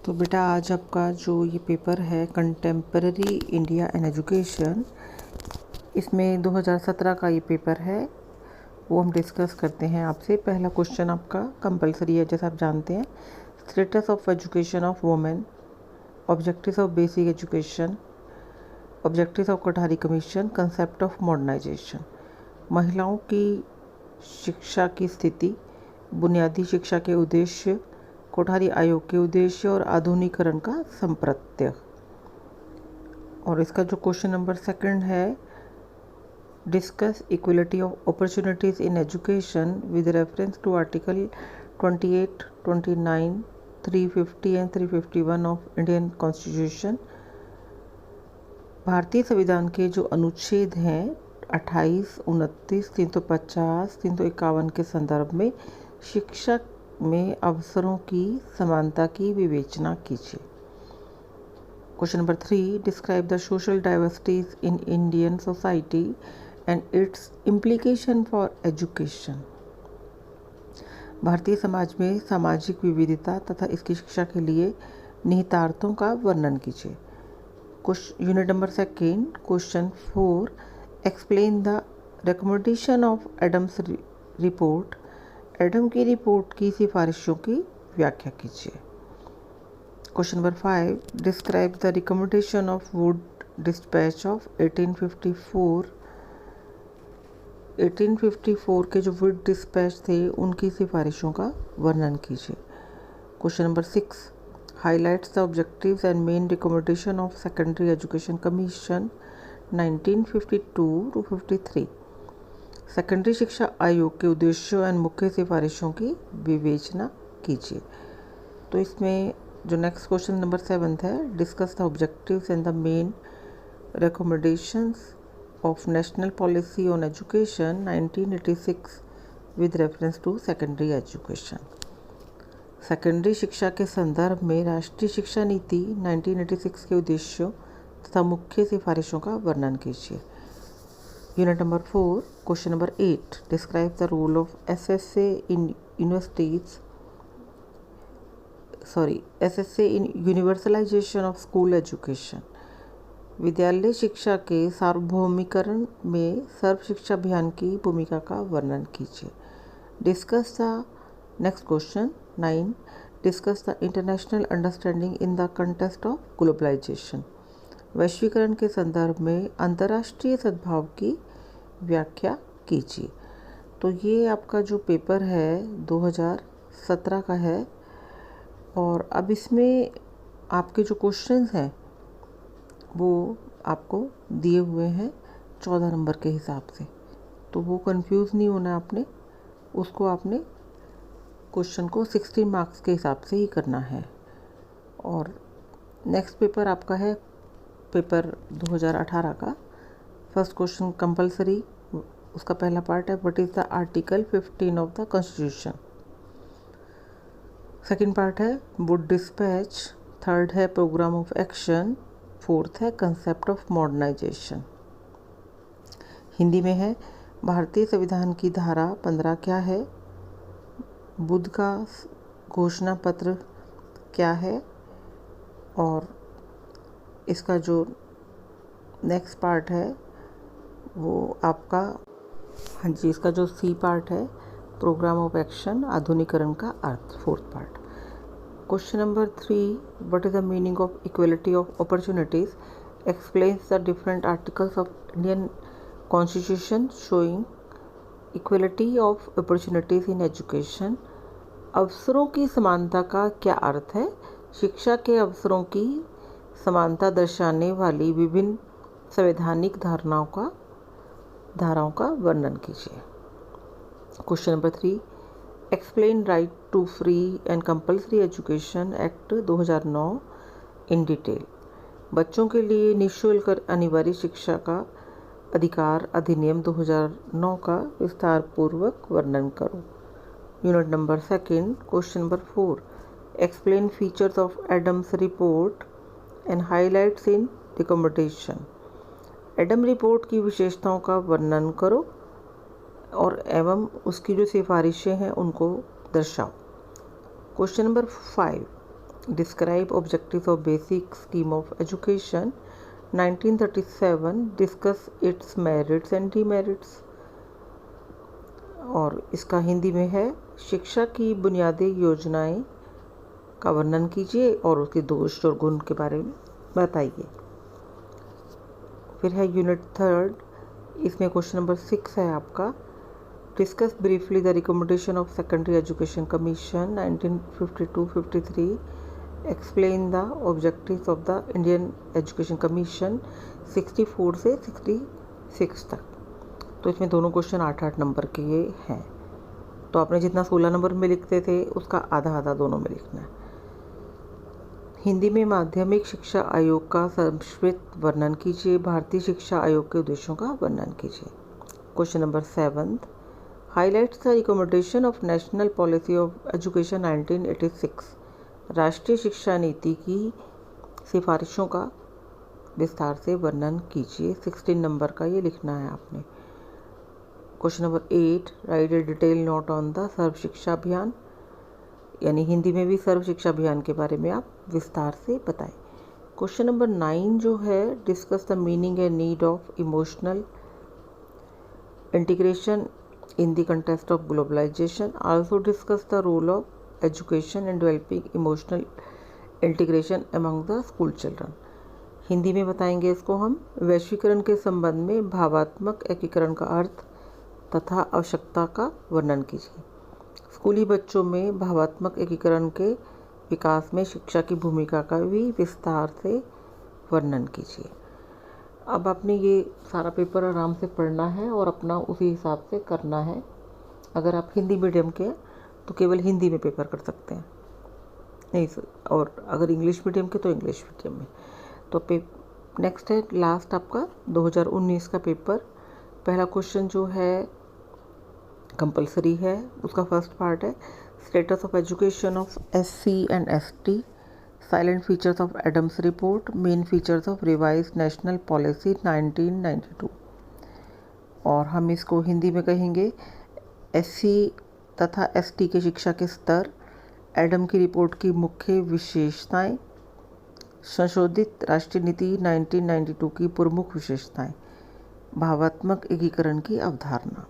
तो बेटा आज आपका जो ये पेपर है कंटेम्पररी इंडिया एंड एजुकेशन, इसमें 2017 का ये पेपर है, वो हम डिस्कस करते हैं आपसे। पहला क्वेश्चन आपका कंपलसरी है, जैसा आप जानते हैं। Status of education of women, objectives of basic education, objectives of Kothari commission, concept of modernisation. महिलाओं की शिक्षा की स्थिति, बुनियादी शिक्षा के उद्देश्य, कोठारी आयोग के उद्देश्य और आधुनिकीकरण का संप्रत्यय। और इसका जो क्वेश्चन नंबर सेकंड है, discuss equality of opportunities in education with reference to article 28, 29, 350 and 351 of Indian constitution. भारतीय संविधान के जो अनुच्छेद हैं 28, 29, 350, 351 के संदर्भ में शिक्षा में अवसरों की समानता की विवेचना कीजिए। Question number 3, describe the social diversities in Indian society and it's implication for education. Bharatiya Samaj में सामाजिक विविधता तथा इसकी शिक्षा के लिए निहितार्थों का वर्णन कीजिए। Unit number second, question 4, explain the recommendation of Adams report. Adam की रिपोर्ट की सिफारिशों की व्याख्या कीजिए। Question number 5, describe the recommendation of Wood dispatch of 1854। 1854 के जो वुड डिस्पैच थे उनकी सिफारिशों का वर्णन कीजिए। Question number 6, highlights the objectives and main recommendation of secondary education commission 1952-53। Secondary शिक्षा आयोग के उद्देश्यों एवं मुख्य सिफारिशों की विवेचना कीजिए। तो इसमें जो नेक्स्ट क्वेश्चन नंबर 7 है, discuss the objectives and the main recommendations of national policy on education 1986 with reference to secondary education. Secondary शिक्षा के संदर्भ में राष्ट्रीय शिक्षा नीति 1986 के उद्देश्यों तथा मुख्य सिफारिशों का वर्णन कीजिए। Unit number 4, question number 8, describe the role of SSA in universalisation of school education. विद्यालय शिक्षा के सार्वभौमिकरण में सर्व शिक्षा अभियान की भूमिका का वर्णन कीजिए। Discuss the next question 9, discuss the international understanding in the context of globalisation. वैश्वीकरण के संदर्भ में अंतर्राष्ट्रीय सद्भाव की व्याख्या कीजिए। तो ये आपका जो पेपर है 2017 का है, और अब इसमें आपके जो क्वेश्चंस हैं वो आपको दिए हुए हैं 14 नंबर के हिसाब से, तो वो कंफ्यूज नहीं होना आपने, उसको आपने क्वेश्चन को 16 मार्क्स के हिसाब से ही करना है। और नेक्स्ट पेपर आपका है पेपर 2018 का। फर्स्ट क्वेश्चन कंपलसरी, उसका पहला पार्ट है, what is the article 15 of the constitution. Second part है वुड डिस्पैच। थर्ड है प्रोग्राम ऑफ एक्शन। फोर्थ है कंसेप्ट ऑफ मॉडर्नाइजेशन। हिंदी में है, भारतीय संविधान की धारा 15 क्या है, बुद्ध का घोषणा पत्र क्या है, और इसका जो नेक्स्ट पार्ट है वो आपका, हाँ जी, इसका जो सी पार्ट है, प्रोग्राम ऑफ एक्शन, आधुनिकीकरण का अर्थ, fourth part. Question number 3, what is the meaning of equality of opportunities, explains the different articles of Indian constitution showing equality of opportunities in education. अवसरों की समानता का क्या अर्थ है, शिक्षा के अवसरों की समानता दर्शाने वाली विभिन्न संवैधानिक धाराओं का वर्णन कीजिए। Question number 3, explain right to free and compulsory education act 2009 in detail. बच्चों के लिए निःशुल्क अनिवार्य शिक्षा का अधिकार अधिनियम 2009 का विस्तार पूर्वक वर्णन करो। Unit number second, question number 4, explain features of Adams report and highlights in recommendation. Adam report की विशेषताओं का वर्णन करो और एवं उसकी जो सिफारिशें हैं उनको दर्शाओ। Question number 5, describe objectives of basic scheme of education 1937, discuss its merits and demerits. और इसका हिंदी में है शिक्षा की बुनियादी योजनाएं का वर्णन कीजिए और उसके दोष और गुण के बारे में बताइए। फिर है यूनिट 3, इसमें क्वेश्चन नंबर 6 है आपका। Discuss briefly the recommendation of secondary education commission 1952-53। Explain the objectives of the Indian education commission 64 से 66 तक। तो इसमें दोनों क्वेश्चन 8-8 नंबर के ये हैं। तो आपने जितना 16 नंबर में लिखते थे उसका आधा आधा दोनों में लिखना है। हिंदी में माध्यमिक शिक्षा आयोग का संक्षिप्त वर्णन कीजिए। भारतीय शिक्षा आयोग के उद्देश्यों का वर्णन कीजिए। Question number 7, highlights the recommendation of national policy of education 1986। राष्ट्रीय शिक्षा नीति की सिफारिशों का विस्तार से वर्णन कीजिए। 16 नंबर का ये लिखना है आपने। Question number 8, write a detail note on the Sarva Shiksha Abhiyan, यानी हिंदी में भी सर्व शिक्षा अभियान के बारे में आप विस्तार से बताएं। क्वेश्चन नंबर 9 जो है, discuss the meaning and need of emotional integration in the context of globalisation. Also discuss the role of education in developing emotional integration among the school children. Hindi में बताएंगे इसको हम। वैश्वीकरण के संबंध में भावात्मक एकीकरण का अर्थ तथा आवश्यकता का वर्णन कीजिए। स्कूली बच्चों में भावात्मक एकीकरण के विकास में शिक्षा की भूमिका का भी विस्तार से वर्णन कीजिए। अब आपने ये सारा पेपर आराम से पढ़ना है और अपना उसी हिसाब से करना है। अगर आप हिंदी मीडियम के हैं तो केवल हिंदी में पेपर कर सकते हैं, नहीं सर, और अगर इंग्लिश मीडियम के तो इंग्लिश मीडियम में। तो नेक्स्ट है लास्ट आपका 2019 का पेपर। पहला क्वेश्चन जो है कंपलसरी है, उसका फर्स्ट पार्ट है status of education of SC and ST, salient features of Adams report, main features of revised national policy 1992। और हम इसको हिंदी में कहेंगे SC तथा ST के शिक्षा के स्तर, एडम की रिपोर्ट की मुख्य विशेषताएं, संशोधित राष्ट्रीय नीति 1992 की प्रमुख विशेषताएं, भावात्मक एकीकरण की अवधारणा।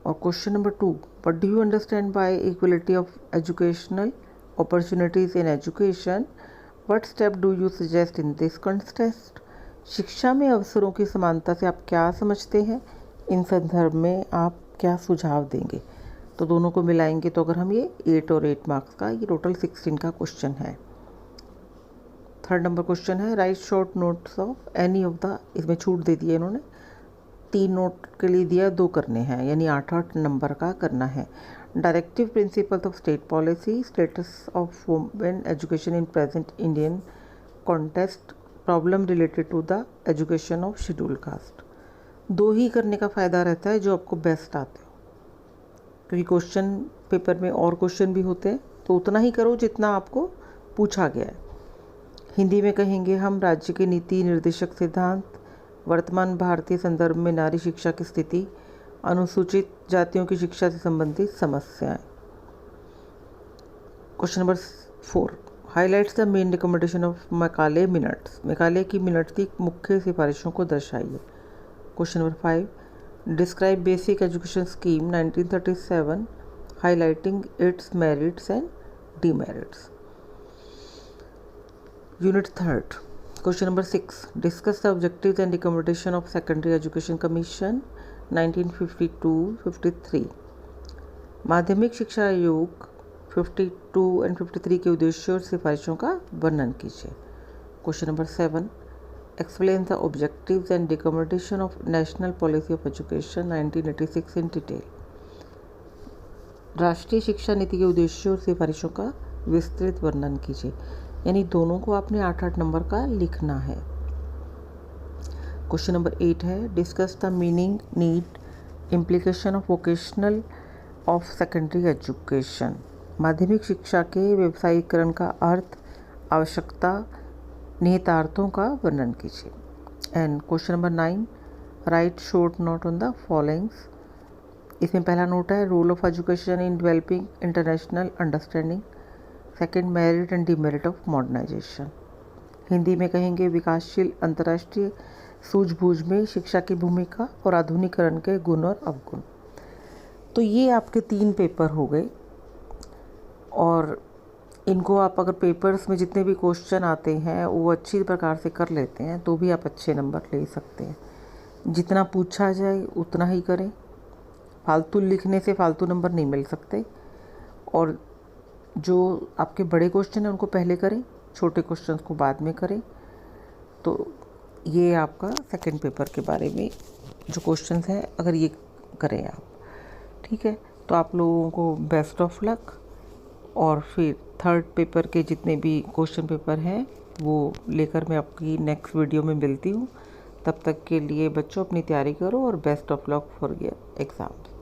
और question number 2, what do you understand by equality of educational opportunities in education, what step do you suggest in this context. शिक्षा में अवसरों की समानता से आप क्या समझते हैं, इन संदर्भ में आप क्या सुझाव देंगे। तो दोनों को मिलाएंगे तो अगर हम ये 8 और 8 मार्क्स का, ये टोटल 16 का क्वेश्चन है। 3rd नंबर क्वेश्चन है right short notes of any of the, इसमें छूट दे दी है इन्होंने, 3 नोट के लिए दिया, 2 करने हैं, यानी 8-8 नंबर का करना है। Directive principles of state policy, status of women education in present Indian context, problem related to the education of schedule caste. 2 ही करने का फ़ायदा रहता है जो आपको बेस्ट आते हो, क्योंकि क्वेश्चन पेपर में और क्वेश्चन भी होते हैं, तो उतना ही करो जितना आपको पूछा गया है। हिंदी में कहेंगे हम राज्य के नीति निर्देशक सिद्धांत, वर्तमान भारतीय संदर्भ में नारी शिक्षा की स्थिति, अनुसूचित जातियों की शिक्षा से संबंधित समस्याएं। Question number 4, highlights the main recommendation of Macaulay minutes. Macaulay की मिनट्स की मुख्य सिफारिशों को दर्शाइए। Question number 5, describe basic education scheme 1937, highlighting its merits and demerits. Unit 3rd, question number 6, discuss the objectives and recommendation of secondary education commission 1952-53। माध्यमिक शिक्षा आयोग 52 and 53 के उद्देश्यों और सिफारिशों का वर्णन कीजिए। Question number 7, explain the objectives and recommendation of national policy of education 1986 in detail. राष्ट्रीय शिक्षा नीति के उद्देश्यों और सिफारिशों का विस्तृत वर्णन कीजिए, यानी दोनों को आपने 8-8 नंबर का लिखना है। क्वेश्चन नंबर 8 है discuss the meaning, need, implication of vocational of secondary education. माध्यमिक शिक्षा के व्यवसायीकरण का अर्थ, आवश्यकता, निहितार्थों का वर्णन कीजिए। And question number 9, write short note on the followings. इसमें पहला नोट है role of education in developing international understanding. Second, merit and demerit of modernisation. Hindi में कहेंगे विकासशील अंतर्राष्ट्रीय सूझबूझ में शिक्षा की भूमिका और आधुनिकीकरण के गुण और अवगुण। तो ये आपके 3 पेपर हो गए, और इनको आप अगर पेपर्स में जितने भी क्वेश्चन आते हैं वो अच्छी प्रकार से कर लेते हैं तो भी आप अच्छे नंबर ले सकते हैं। जितना पूछा जाए उतना ही करें, फालतू लिखने से फालतू नंबर नहीं मिल सकते। और जो आपके बड़े क्वेश्चन हैं उनको पहले करें, छोटे क्वेश्चन को बाद में करें। तो ये आपका सेकंड पेपर के बारे में जो क्वेश्चंस हैं, अगर ये करें आप, ठीक है, तो आप लोगों को बेस्ट ऑफ लक। और फिर थर्ड पेपर के जितने भी क्वेश्चन पेपर हैं वो लेकर मैं आपकी नेक्स्ट वीडियो में मिलती हूँ। तब तक के लिए बच्चों अपनी तैयारी करो और best of luck for your exams.